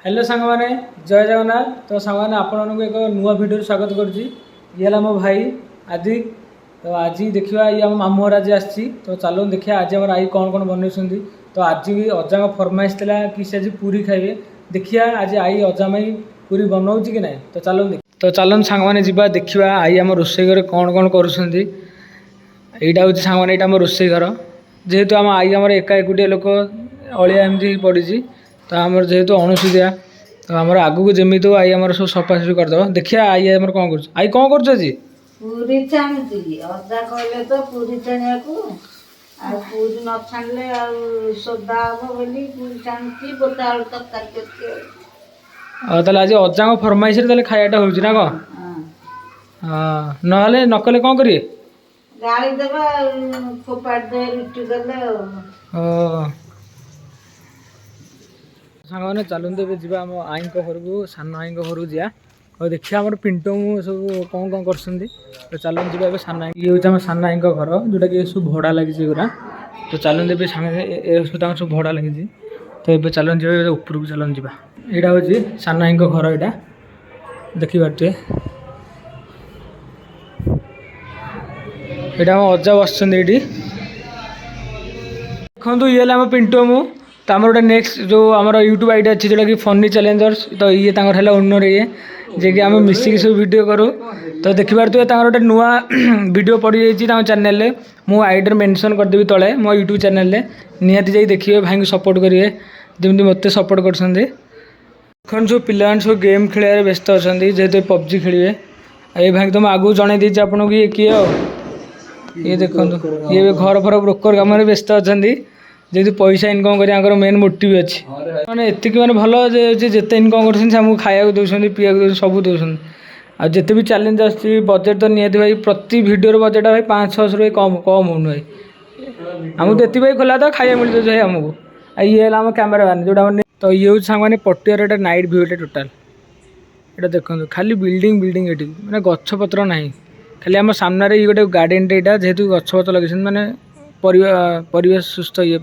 Hello सांग मैंने जय जगन्नाथ। तो सांग मैंने आपण एक नुआ भिडियो स्वागत करुँची। ये है मो भाई आदि। तो आज देखा ये आम मामू घर आज आसी। तो चलो देखिए आज आम आई कौन कौन बनई। तो आज भी अजा फरमाइश था कि से आज पूरी खाइबे। देखिए आज आई अजा माई पूरी बनाऊँ कि ना। तो चलो तो चलो सांग मैंने जा देखा आई आम रोषे घर कौन कौन कर। यहाँ हूँ सांग मैंने यहाँ रोषे घर जेहेतु आम आई आम एका एकुटिया लोक अलिया एमती पड़ी। तो आमर जेहेतु अणुसुधिया तो आमर आगू जमी हो आई आम सब सफासफी करदे। देखिए आई आम कौन कर आई कौन कर पूरी छाणुची अदा कहले तो पूरी छाणिया को आ पूरी न छाणले आ सोदा हो बोली पूरी छाणुची बोटा आलू तरकारी करके ताले आज अजा फरमाइश रे खायाटा होउची ना को। हां नहले नकले कौन करिए गाड़ी देबा फोपाड़ दे रुटी गले ओ सांग मैंने चलते जा आम आई घर को सान आई घर को जा और देखिए आम पिंटू सब कौन कौन कर। तो चलते जा सान ये हूँ आम सान आई घर जोटा कि सब भड़ा लगी गुरा। तो चलते सांगे सब भड़ा लगी। तो ये चलते जा ऊपर को चलते जा यहाँ हूँ सान आई घर यहाँ देखिपे यहाँ आम अजा बस ये देखो ये आम पिंटू मु। तो आम गोटे नेक्स्ट जो आम यूट्यूब आईडी अच्छी जोटा कि फनी चैलेंजर्स। तो ये है ओनर ये जे कि आम मिसिक सब वीडियो करूँ। तो देखिपे गोटे नुआ वीडियो पड़ जाइए चैनल मु आईडी मेंशन करदेवी तले मो यूट्यूब चैनल निहाती जाई देखिए भाई को सपोर्ट करेंगे जमी मत सपोर्ट कर। सब पिला सब गेम खेल व्यस्त अच्छा जेहेतु पबजी खेलिए ये भाई तो मैं आगू जन दी आपको ये किए ये देखो ये घर फर ब्रोकर कम व्यस्त अच्छा जेहतु पैसा इनकम कर मेन मोटिव अच्छी मैंने एति मैंने भल जिते इनकम कर खाया दौरान पीया सब दौरान आ जिते भी चैलेंज आसी बजेट तो निहती भाई प्रति भिडियो बजेट भाई 500 रुपये कम कम हो भाई आमको तो ये खोला था खाया मिल जाए आमको ये आम कैमेरा मैन जोटा तो ये हूँ सांग मैंने पटियार नाइट भ्यू टोटाल यहाँ देखो खाली बिल्डिंग बिल्डिंग ये मैंने गछपत्र ना खाली आम सामने ये गोटे गार्डन यहाँ जेहेतु गछपत्र लगे मैंने परिवेश सुस्थ ये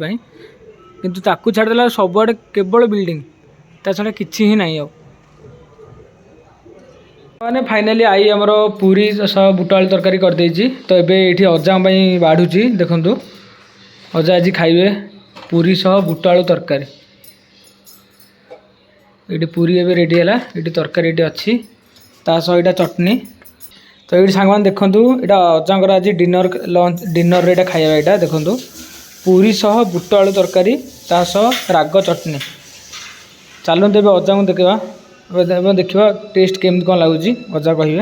किंतु ताकू छाड़देला सबुआड़े केवल बिल्डिंग ता छड़ा किसी ही नहीं मैंने फाइनाली आई आमर पूरी सह बुट आलू तरकारी कर देइछि। तो ये अजा बाढ़ुची देखु अजा आज खाइबे पूरी सह बुट आलू तरकारी ये पूरी एवं रेडी है ये तरकारी ये अच्छी ता सह यहाँ चटनी। तो ये सांग मैंने देखूँ यहाँ अजा आज डिनर लंच डिनर रे खाଇବା यहाँ देखूँ पूरी सह बुट आलू तरकारी ता सह राग चटनी। चलते ए अजा को देखा देखा टेस्ट केमती कौन लगुच अजा कहे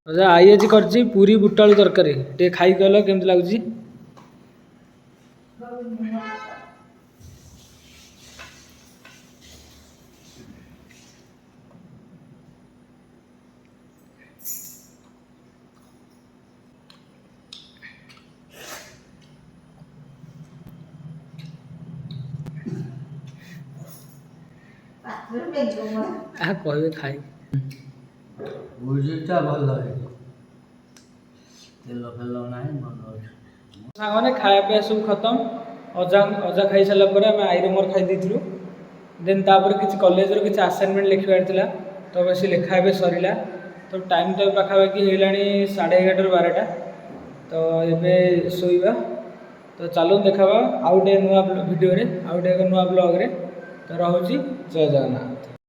अजा आई आज कर पूरी बुट आलू तरकारी टे खाई कहल केमती लगुच। कहे खाई भुजिटा भल है तेल फेल ना सामने खाया पिया सब खत्म अजा अजा खाई सारापर आम आई मोर खाई देलु देन तापर किसी कॉलेज रो किसी असाइनमेंट लिखबार था तो बस लिखा ए सरला। तो टाइम तो पाखापाखि होगा 11:30 ରୁ 12ଟା। तो ये शोवा तो चलो देखा आउ गए नुआ भिडियो आउ गए नुआ ब्लॉग रे। तो रोची जय जगन्नाथ।